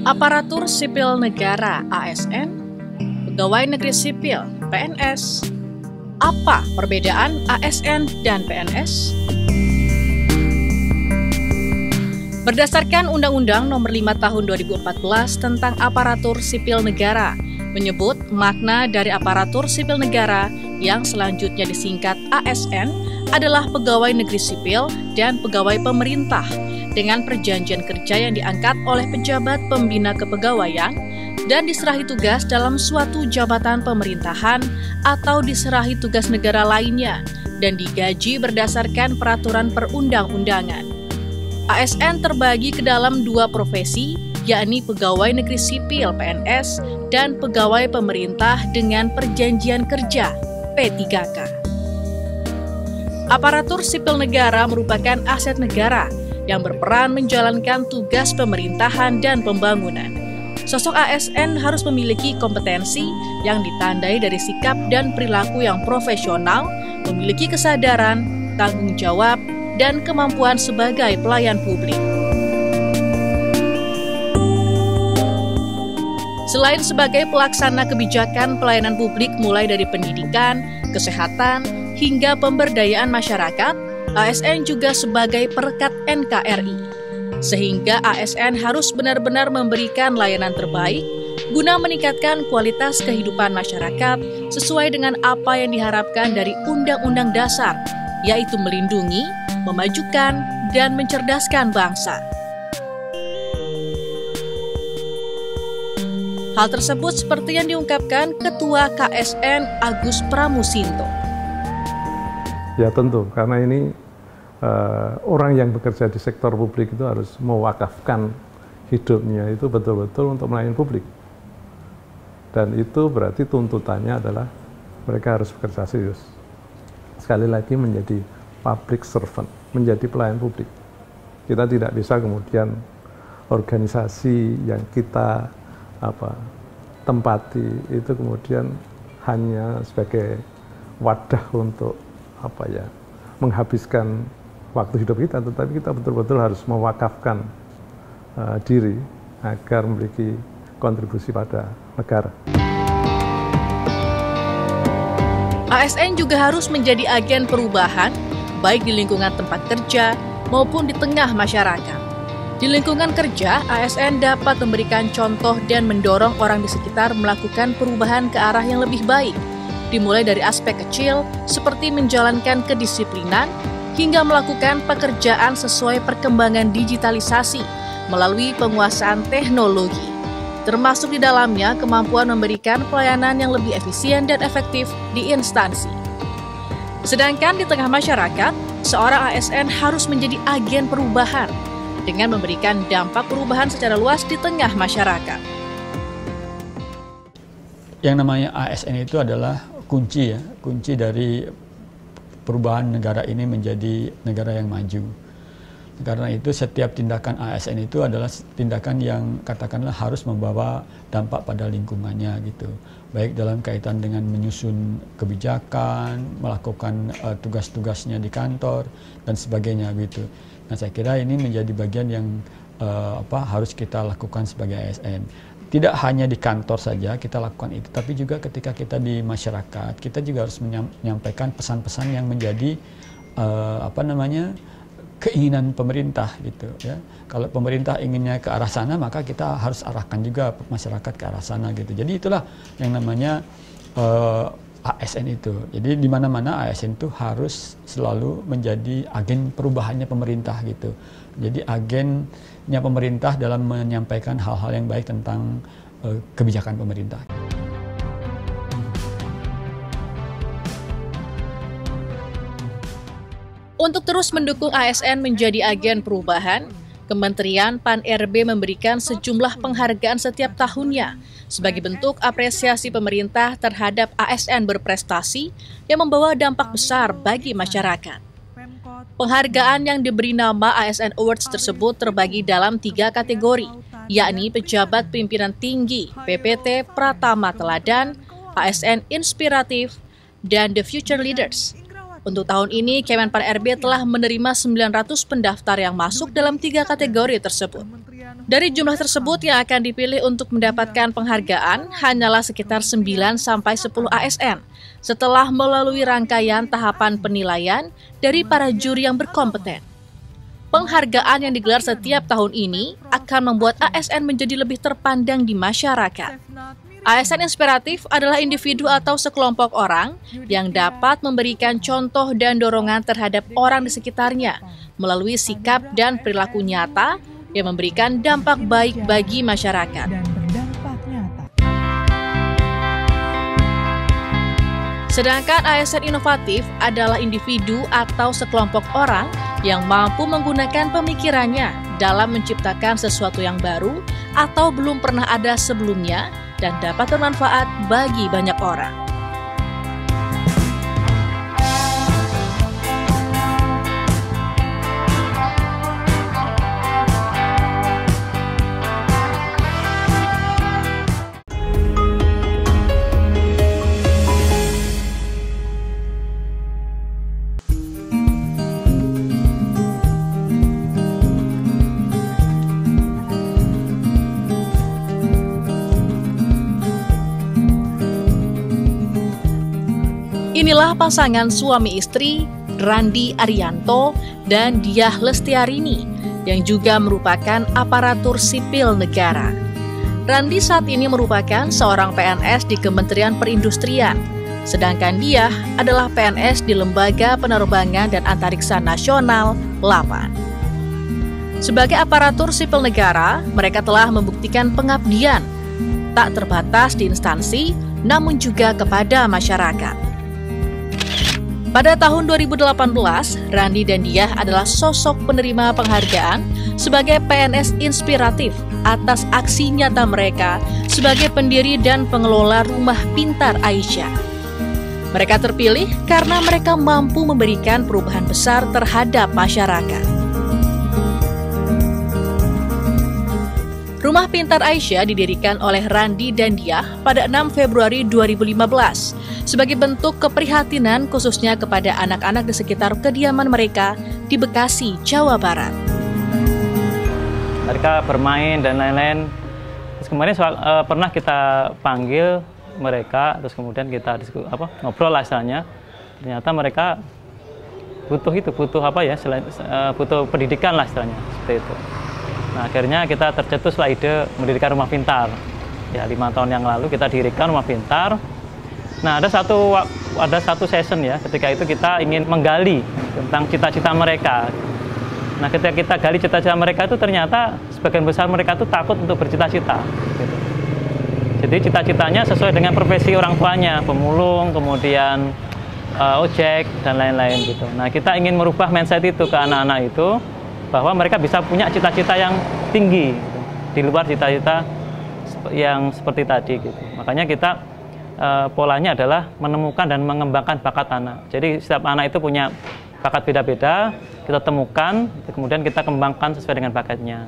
Aparatur Sipil Negara (ASN), Pegawai Negeri Sipil (PNS). Apa perbedaan ASN dan PNS? Berdasarkan Undang-Undang Nomor 5 Tahun 2014 tentang Aparatur Sipil Negara, menyebut makna dari aparatur sipil negara yang selanjutnya disingkat ASN adalah pegawai negeri sipil dan pegawai pemerintah dengan perjanjian kerja yang diangkat oleh pejabat pembina kepegawaian dan diserahi tugas dalam suatu jabatan pemerintahan atau diserahi tugas negara lainnya dan digaji berdasarkan peraturan perundang-undangan. ASN terbagi ke dalam dua profesi, yakni pegawai negeri sipil (PNS) dan pegawai pemerintah dengan perjanjian kerja (P3K). Aparatur sipil negara merupakan aset negara yang berperan menjalankan tugas pemerintahan dan pembangunan. Sosok ASN harus memiliki kompetensi yang ditandai dari sikap dan perilaku yang profesional, memiliki kesadaran, tanggung jawab, dan kemampuan sebagai pelayan publik. Selain sebagai pelaksana kebijakan pelayanan publik mulai dari pendidikan, kesehatan, hingga pemberdayaan masyarakat, ASN juga sebagai perekat NKRI. Sehingga ASN harus benar-benar memberikan layanan terbaik guna meningkatkan kualitas kehidupan masyarakat sesuai dengan apa yang diharapkan dari Undang-Undang Dasar, yaitu melindungi, memajukan, dan mencerdaskan bangsa. Hal tersebut seperti yang diungkapkan Ketua KSN Agus Pramusinto. Ya tentu, karena ini orang yang bekerja di sektor publik itu harus mewakafkan hidupnya itu betul-betul untuk melayani publik. Dan itu berarti tuntutannya adalah mereka harus bekerja serius. Sekali lagi menjadi public servant, menjadi pelayan publik. Kita tidak bisa kemudian organisasi yang kita tempati itu kemudian hanya sebagai wadah untuk menghabiskan waktu hidup kita, tetapi kita betul-betul harus mewakafkan diri agar memiliki kontribusi pada negara. ASN juga harus menjadi agen perubahan, baik di lingkungan tempat kerja maupun di tengah masyarakat. Di lingkungan kerja, ASN dapat memberikan contoh dan mendorong orang di sekitar melakukan perubahan ke arah yang lebih baik, dimulai dari aspek kecil seperti menjalankan kedisiplinan hingga melakukan pekerjaan sesuai perkembangan digitalisasi melalui penguasaan teknologi, termasuk di dalamnya kemampuan memberikan pelayanan yang lebih efisien dan efektif di instansi. Sedangkan di tengah masyarakat, seorang ASN harus menjadi agen perubahan dengan memberikan dampak perubahan secara luas di tengah masyarakat. Yang namanya ASN itu adalah kunci dari perubahan negara ini menjadi negara yang maju. Karena itu setiap tindakan ASN itu adalah tindakan yang katakanlah harus membawa dampak pada lingkungannya gitu. Baik dalam kaitan dengan menyusun kebijakan, melakukan tugas-tugasnya di kantor dan sebagainya gitu. Nah, saya kira ini menjadi bagian yang harus kita lakukan sebagai ASN. Tidak hanya di kantor saja kita lakukan itu, tapi juga ketika kita di masyarakat, kita juga harus menyampaikan pesan-pesan yang menjadi keinginan pemerintah gitu ya. Kalau pemerintah inginnya ke arah sana, maka kita harus arahkan juga masyarakat ke arah sana gitu. Jadi itulah yang namanya ASN itu. Jadi di mana-mana ASN itu harus selalu menjadi agen perubahannya pemerintah gitu. Jadi agennya pemerintah dalam menyampaikan hal-hal yang baik tentang kebijakan pemerintah. Untuk terus mendukung ASN menjadi agen perubahan, Kementerian Pan-RB memberikan sejumlah penghargaan setiap tahunnya sebagai bentuk apresiasi pemerintah terhadap ASN berprestasi yang membawa dampak besar bagi masyarakat. Penghargaan yang diberi nama ASN Awards tersebut terbagi dalam 3 kategori, yakni Pejabat Pimpinan Tinggi, PPT Pratama Teladan, ASN Inspiratif, dan The Future Leaders. Untuk tahun ini, Kemen Pan-RB telah menerima 900 pendaftar yang masuk dalam 3 kategori tersebut. Dari jumlah tersebut yang akan dipilih untuk mendapatkan penghargaan hanyalah sekitar 9-10 ASN setelah melalui rangkaian tahapan penilaian dari para juri yang berkompeten. Penghargaan yang digelar setiap tahun ini akan membuat ASN menjadi lebih terpandang di masyarakat. ASN inspiratif adalah individu atau sekelompok orang yang dapat memberikan contoh dan dorongan terhadap orang di sekitarnya melalui sikap dan perilaku nyata yang memberikan dampak baik bagi masyarakat. Sedangkan ASN inovatif adalah individu atau sekelompok orang yang mampu menggunakan pemikirannya dalam menciptakan sesuatu yang baru atau belum pernah ada sebelumnya dan dapat bermanfaat bagi banyak orang. Inilah pasangan suami istri Randi Arianto dan Diah Lestiarini yang juga merupakan aparatur sipil negara. Randi saat ini merupakan seorang PNS di Kementerian Perindustrian, sedangkan Diah adalah PNS di Lembaga Penerbangan dan Antariksa Nasional (LAPAN). Sebagai aparatur sipil negara, mereka telah membuktikan pengabdian tak terbatas di instansi, namun juga kepada masyarakat. Pada tahun 2018, Randi dan Diah adalah sosok penerima penghargaan sebagai PNS inspiratif atas aksi nyata mereka sebagai pendiri dan pengelola Rumah Pintar Aisyah. Mereka terpilih karena mereka mampu memberikan perubahan besar terhadap masyarakat. Rumah Pintar Aisyah didirikan oleh Randi dan Diah pada 6 Februari 2015 sebagai bentuk keprihatinan khususnya kepada anak-anak di sekitar kediaman mereka di Bekasi, Jawa Barat. Mereka bermain dan lain-lain. Terus kemarin pernah kita panggil mereka, terus kemudian kita ngobrol lah istilahnya. Ternyata mereka butuh pendidikan lah istilahnya, seperti itu. Nah, akhirnya kita tercetuslah ide mendirikan Rumah Pintar. Ya, 5 tahun yang lalu kita dirikan Rumah Pintar. Nah, ada satu session ya, ketika itu kita ingin menggali tentang cita-cita mereka. Nah, ketika kita gali cita-cita mereka itu ternyata sebagian besar mereka itu takut untuk bercita-cita. Gitu. Jadi cita-citanya sesuai dengan profesi orang tuanya, pemulung, kemudian ojek dan lain-lain gitu. Nah, kita ingin merubah mindset itu ke anak-anak itu, bahwa mereka bisa punya cita-cita yang tinggi gitu, di luar cita-cita yang seperti tadi gitu. Makanya kita polanya adalah menemukan dan mengembangkan bakat anak. Jadi setiap anak itu punya bakat beda-beda, kita temukan, kemudian kita kembangkan sesuai dengan bakatnya.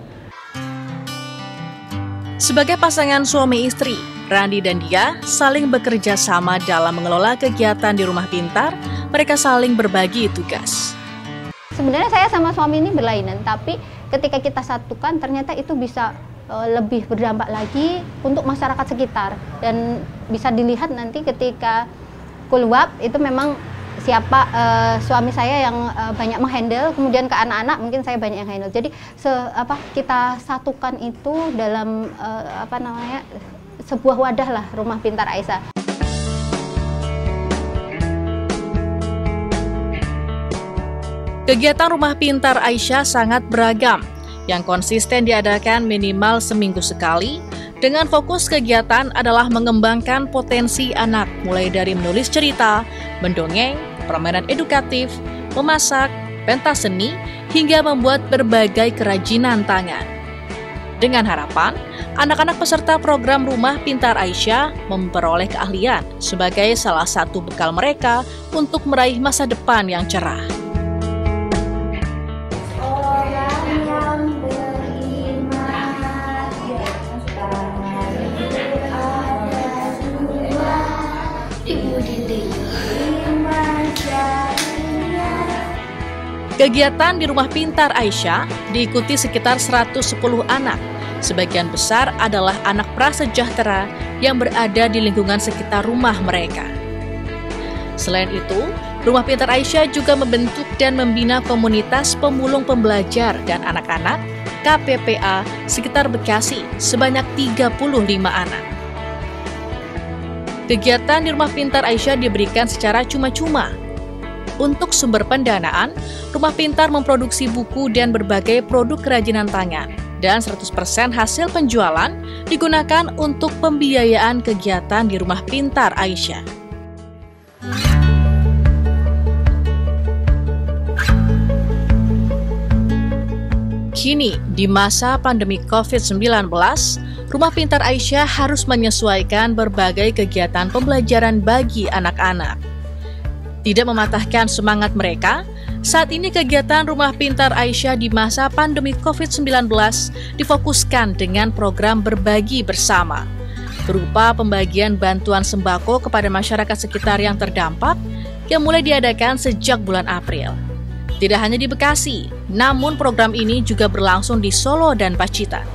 Sebagai pasangan suami istri, Randi dan Diah saling bekerja sama dalam mengelola kegiatan di Rumah Pintar. Mereka saling berbagi tugas. Sebenarnya saya sama suami ini berlainan, tapi ketika kita satukan ternyata itu bisa lebih berdampak lagi untuk masyarakat sekitar. Dan bisa dilihat nanti ketika kulwab itu memang siapa suami saya yang banyak menghandle, kemudian ke anak-anak mungkin saya banyak yang handle. Jadi kita satukan itu dalam sebuah wadah lah, Rumah Pintar Aisyah. Kegiatan Rumah Pintar Aisyah sangat beragam, yang konsisten diadakan minimal seminggu sekali, dengan fokus kegiatan adalah mengembangkan potensi anak, mulai dari menulis cerita, mendongeng, permainan edukatif, memasak, pentas seni, hingga membuat berbagai kerajinan tangan. Dengan harapan, anak-anak peserta program Rumah Pintar Aisyah memperoleh keahlian sebagai salah satu bekal mereka untuk meraih masa depan yang cerah. Kegiatan di Rumah Pintar Aisyah diikuti sekitar 110 anak. Sebagian besar adalah anak prasejahtera yang berada di lingkungan sekitar rumah mereka. Selain itu, Rumah Pintar Aisyah juga membentuk dan membina komunitas pemulung pembelajar dan anak-anak KPPA sekitar Bekasi sebanyak 35 anak. Kegiatan di Rumah Pintar Aisyah diberikan secara cuma-cuma. Untuk sumber pendanaan, Rumah Pintar memproduksi buku dan berbagai produk kerajinan tangan, dan 100% hasil penjualan digunakan untuk pembiayaan kegiatan di Rumah Pintar Aisyah. Kini, di masa pandemi COVID-19, Rumah Pintar Aisyah harus menyesuaikan berbagai kegiatan pembelajaran bagi anak-anak. Tidak mematahkan semangat mereka, saat ini kegiatan Rumah Pintar Aisyah di masa pandemi COVID-19 difokuskan dengan program berbagi bersama, berupa pembagian bantuan sembako kepada masyarakat sekitar yang terdampak yang mulai diadakan sejak bulan April. Tidak hanya di Bekasi, namun program ini juga berlangsung di Solo dan Pacitan.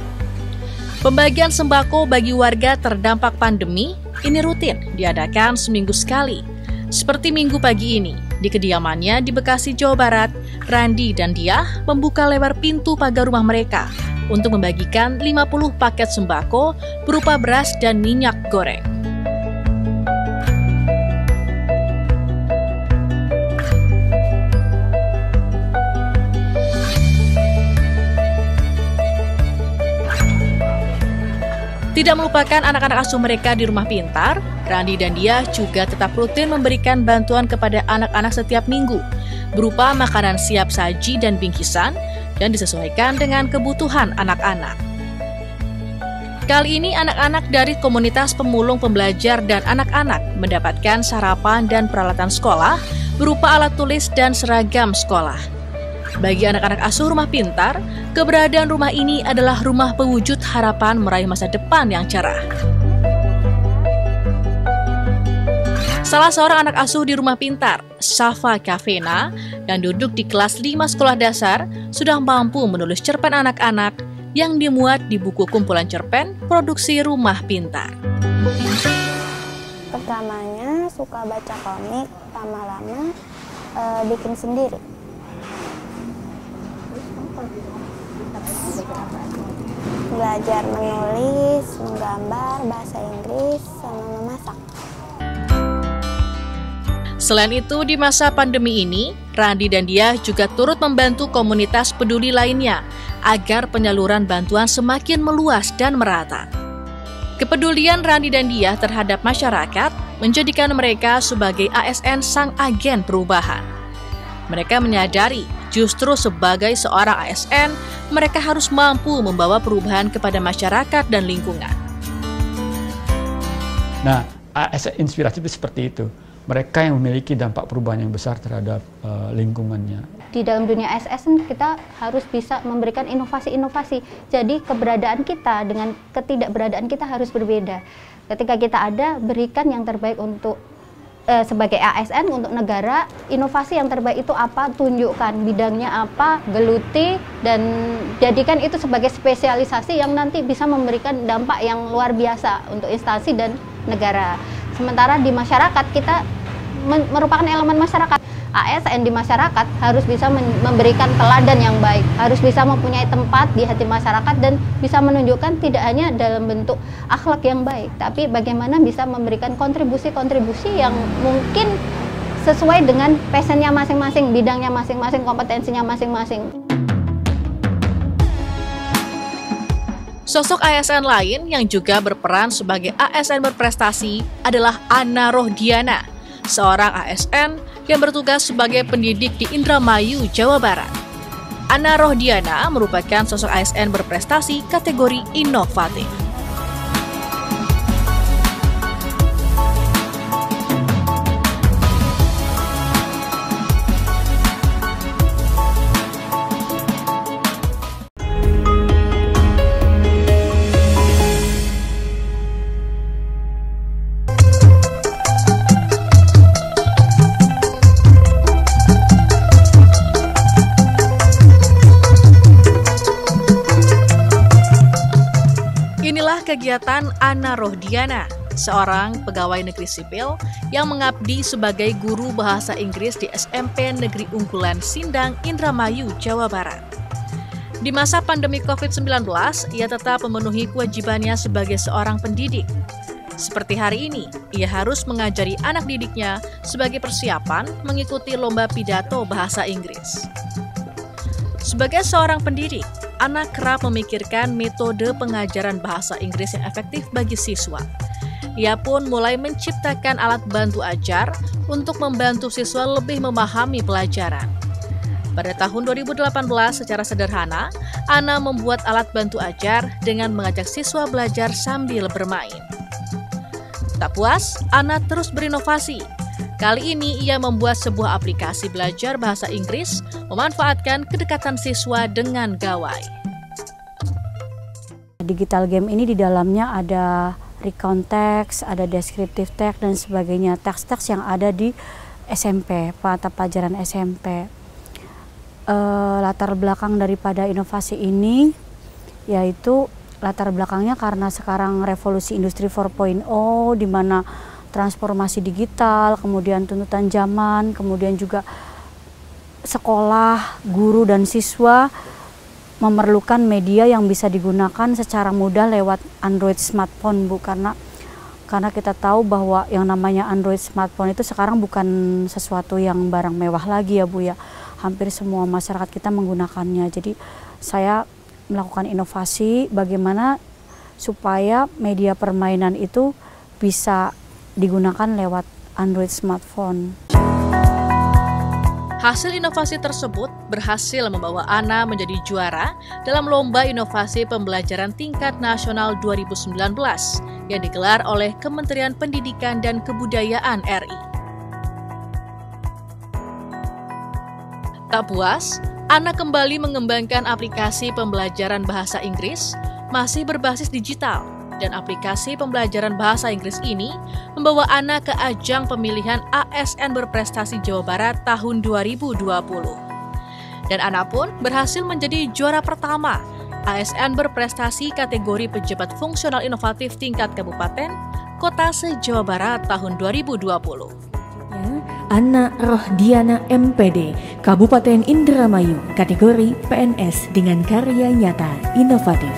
Pembagian sembako bagi warga terdampak pandemi ini rutin diadakan seminggu sekali. Seperti minggu pagi ini, di kediamannya di Bekasi, Jawa Barat, Randi dan Diah membuka lebar pintu pagar rumah mereka untuk membagikan 50 paket sembako berupa beras dan minyak goreng. Tidak melupakan anak-anak asuh mereka di Rumah Pintar, Randi dan Diah juga tetap rutin memberikan bantuan kepada anak-anak setiap minggu, berupa makanan siap saji dan bingkisan, dan disesuaikan dengan kebutuhan anak-anak. Kali ini anak-anak dari komunitas pemulung pembelajar dan anak-anak mendapatkan sarapan dan peralatan sekolah, berupa alat tulis dan seragam sekolah. Bagi anak-anak asuh Rumah Pintar, keberadaan rumah ini adalah rumah pewujud harapan meraih masa depan yang cerah. Salah seorang anak asuh di Rumah Pintar, Safa Kavena, yang duduk di kelas 5 sekolah dasar, sudah mampu menulis cerpen anak-anak yang dimuat di buku kumpulan cerpen produksi Rumah Pintar. Pertamanya suka baca komik, lama-lama bikin sendiri. Belajar menulis, menggambar, bahasa Inggris, sama memasak. Selain itu, di masa pandemi ini, Randi dan Diah juga turut membantu komunitas peduli lainnya agar penyaluran bantuan semakin meluas dan merata. Kepedulian Randi dan Diah terhadap masyarakat menjadikan mereka sebagai ASN sang agen perubahan. Mereka menyadari justru sebagai seorang ASN, mereka harus mampu membawa perubahan kepada masyarakat dan lingkungan. Nah, ASN inspiratif itu seperti itu. Mereka yang memiliki dampak perubahan yang besar terhadap lingkungannya. Di dalam dunia ASN kita harus bisa memberikan inovasi-inovasi. Jadi keberadaan kita dengan ketidakberadaan kita harus berbeda. Ketika kita ada, berikan yang terbaik untuk sebagai ASN untuk negara. Inovasi yang terbaik itu apa, tunjukkan bidangnya apa, geluti, dan jadikan itu sebagai spesialisasi yang nanti bisa memberikan dampak yang luar biasa untuk instansi dan negara. Sementara di masyarakat kita merupakan elemen masyarakat. ASN di masyarakat harus bisa memberikan teladan yang baik, harus bisa mempunyai tempat di hati masyarakat dan bisa menunjukkan tidak hanya dalam bentuk akhlak yang baik, tapi bagaimana bisa memberikan kontribusi-kontribusi yang mungkin sesuai dengan passionnya masing-masing, bidangnya masing-masing, kompetensinya masing-masing. Sosok ASN lain yang juga berperan sebagai ASN berprestasi adalah Ana Rohdiana, seorang ASN yang bertugas sebagai pendidik di Indramayu, Jawa Barat. Anna Rohdiana merupakan sosok ASN berprestasi kategori inovatif. Inilah kegiatan Anna Rohdiana, seorang pegawai negeri sipil yang mengabdi sebagai guru bahasa Inggris di SMP Negeri Unggulan Sindang, Indramayu, Jawa Barat. Di masa pandemi COVID-19, ia tetap memenuhi kewajibannya sebagai seorang pendidik. Seperti hari ini, ia harus mengajari anak didiknya sebagai persiapan mengikuti lomba pidato bahasa Inggris. Sebagai seorang pendidik, Anna kerap memikirkan metode pengajaran bahasa Inggris yang efektif bagi siswa. Ia pun mulai menciptakan alat bantu ajar untuk membantu siswa lebih memahami pelajaran. Pada tahun 2018, secara sederhana, Anna membuat alat bantu ajar dengan mengajak siswa belajar sambil bermain. Tak puas, Anna terus berinovasi. Kali ini ia membuat sebuah aplikasi belajar bahasa Inggris memanfaatkan kedekatan siswa dengan gawai. Digital game ini di dalamnya ada recount text, ada descriptive text dan sebagainya, teks-teks yang ada di SMP, mata pelajaran SMP. Latar belakang daripada inovasi ini yaitu latar belakangnya karena sekarang revolusi industri 4.0 di mana transformasi digital, kemudian tuntutan zaman, kemudian juga sekolah, guru dan siswa memerlukan media yang bisa digunakan secara mudah lewat Android smartphone, Bu, karena kita tahu bahwa yang namanya Android smartphone itu sekarang bukan sesuatu yang barang mewah lagi ya, Bu ya. Hampir semua masyarakat kita menggunakannya. Jadi saya melakukan inovasi bagaimana supaya media permainan itu bisa digunakan lewat Android smartphone. Hasil inovasi tersebut berhasil membawa Anna menjadi juara dalam Lomba Inovasi Pembelajaran Tingkat Nasional 2019 yang digelar oleh Kementerian Pendidikan dan Kebudayaan RI. Tak puas, Anna kembali mengembangkan aplikasi pembelajaran bahasa Inggris masih berbasis digital. Dan aplikasi pembelajaran bahasa Inggris ini membawa Anna ke ajang pemilihan ASN berprestasi Jawa Barat tahun 2020. Dan Anna pun berhasil menjadi juara pertama ASN berprestasi kategori pejabat fungsional inovatif tingkat kabupaten kota se-Jawa Barat tahun 2020. Anna Rohdiana MPD, Kabupaten Indramayu, kategori PNS dengan karya nyata inovatif.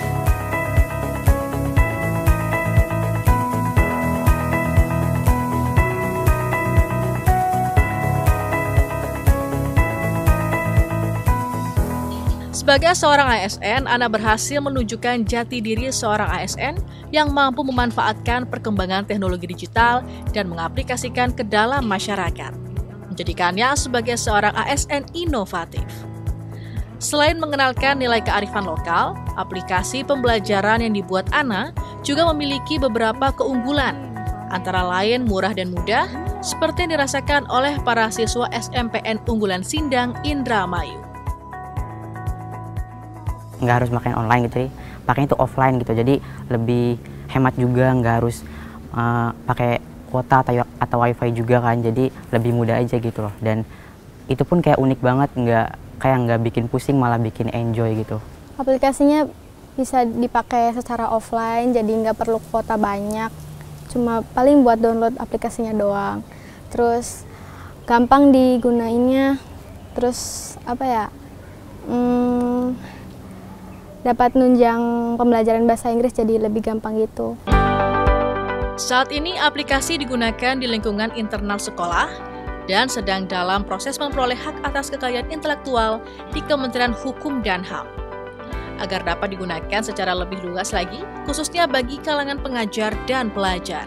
Sebagai seorang ASN, Anna berhasil menunjukkan jati diri seorang ASN yang mampu memanfaatkan perkembangan teknologi digital dan mengaplikasikan ke dalam masyarakat, menjadikannya sebagai seorang ASN inovatif. Selain mengenalkan nilai kearifan lokal, aplikasi pembelajaran yang dibuat Anna juga memiliki beberapa keunggulan, antara lain murah dan mudah, seperti yang dirasakan oleh para siswa SMPN Unggulan Sindang, Indramayu. Nggak harus pakai online gitu, pakai itu offline gitu, jadi lebih hemat juga, nggak harus pakai kuota atau wifi juga kan, jadi lebih mudah aja gitu loh. Dan itu pun kayak unik banget, nggak bikin pusing, malah bikin enjoy gitu. Aplikasinya bisa dipakai secara offline, jadi nggak perlu kuota banyak, cuma paling buat download aplikasinya doang. Terus gampang digunainnya, terus apa ya, dapat nunjang pembelajaran bahasa Inggris jadi lebih gampang gitu. Saat ini aplikasi digunakan di lingkungan internal sekolah dan sedang dalam proses memperoleh hak atas kekayaan intelektual di Kementerian Hukum dan HAM. Agar dapat digunakan secara lebih luas lagi, khususnya bagi kalangan pengajar dan pelajar.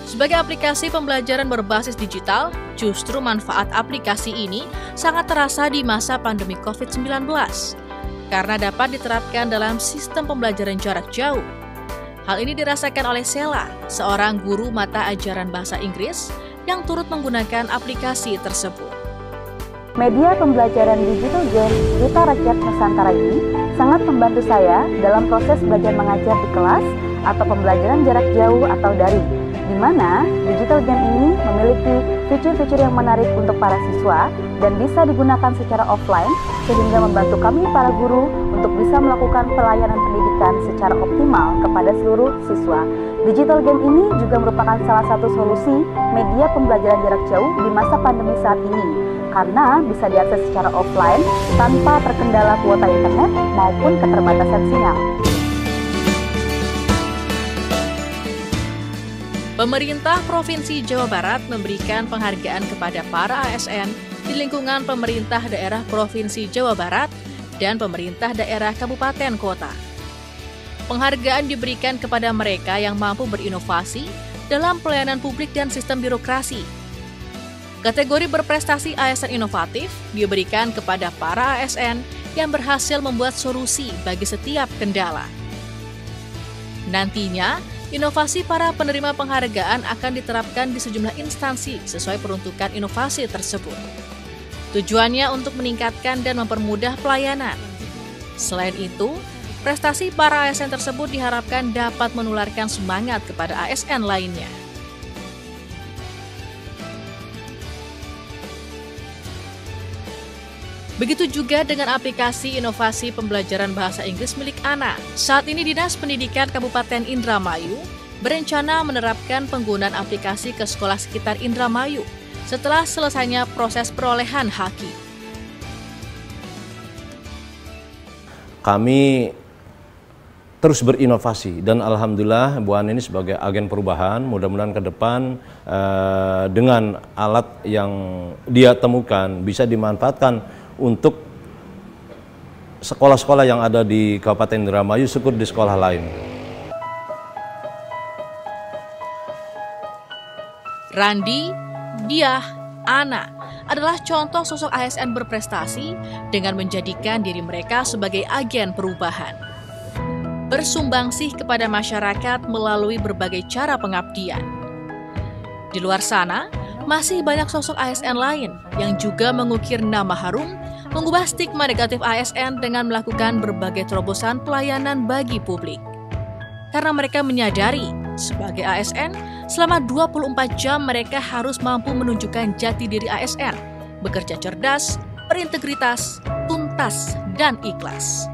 Sebagai aplikasi pembelajaran berbasis digital, justru manfaat aplikasi ini sangat terasa di masa pandemi COVID-19 karena dapat diterapkan dalam sistem pembelajaran jarak jauh. Hal ini dirasakan oleh Sela, seorang guru mata ajaran bahasa Inggris yang turut menggunakan aplikasi tersebut. Media pembelajaran digital game Duta Rakyat Nusantara ini sangat membantu saya dalam proses belajar mengajar di kelas atau pembelajaran jarak jauh atau daring, di mana digital game ini memiliki fitur-fitur yang menarik untuk para siswa dan bisa digunakan secara offline sehingga membantu kami para guru untuk bisa melakukan pelayanan pendidikan secara optimal kepada seluruh siswa. Digital game ini juga merupakan salah satu solusi media pembelajaran jarak jauh di masa pandemi saat ini, karena bisa diakses secara offline tanpa terkendala kuota internet maupun keterbatasan sinyal. Pemerintah Provinsi Jawa Barat memberikan penghargaan kepada para ASN di lingkungan pemerintah daerah Provinsi Jawa Barat dan pemerintah daerah kabupaten kota. Penghargaan diberikan kepada mereka yang mampu berinovasi dalam pelayanan publik dan sistem birokrasi. Kategori berprestasi ASN inovatif diberikan kepada para ASN yang berhasil membuat solusi bagi setiap kendala. Nantinya, inovasi para penerima penghargaan akan diterapkan di sejumlah instansi sesuai peruntukan inovasi tersebut. Tujuannya untuk meningkatkan dan mempermudah pelayanan. Selain itu, prestasi para ASN tersebut diharapkan dapat menularkan semangat kepada ASN lainnya. Begitu juga dengan aplikasi inovasi pembelajaran bahasa Inggris milik Ana. Saat ini Dinas Pendidikan Kabupaten Indramayu berencana menerapkan penggunaan aplikasi ke sekolah sekitar Indramayu setelah selesainya proses perolehan haki. Kami terus berinovasi dan alhamdulillah Bu Ana ini sebagai agen perubahan, mudah-mudahan ke depan dengan alat yang dia temukan bisa dimanfaatkan untuk sekolah-sekolah yang ada di Kabupaten Indramayu, syukur di sekolah lain. Randi, Diah, Ana adalah contoh sosok ASN berprestasi dengan menjadikan diri mereka sebagai agen perubahan. Bersumbangsih kepada masyarakat melalui berbagai cara pengabdian. Di luar sana, masih banyak sosok ASN lain yang juga mengukir nama harum, mengubah stigma negatif ASN dengan melakukan berbagai terobosan pelayanan bagi publik. Karena mereka menyadari, sebagai ASN, selama 24 jam mereka harus mampu menunjukkan jati diri ASN, bekerja cerdas, berintegritas, tuntas, dan ikhlas.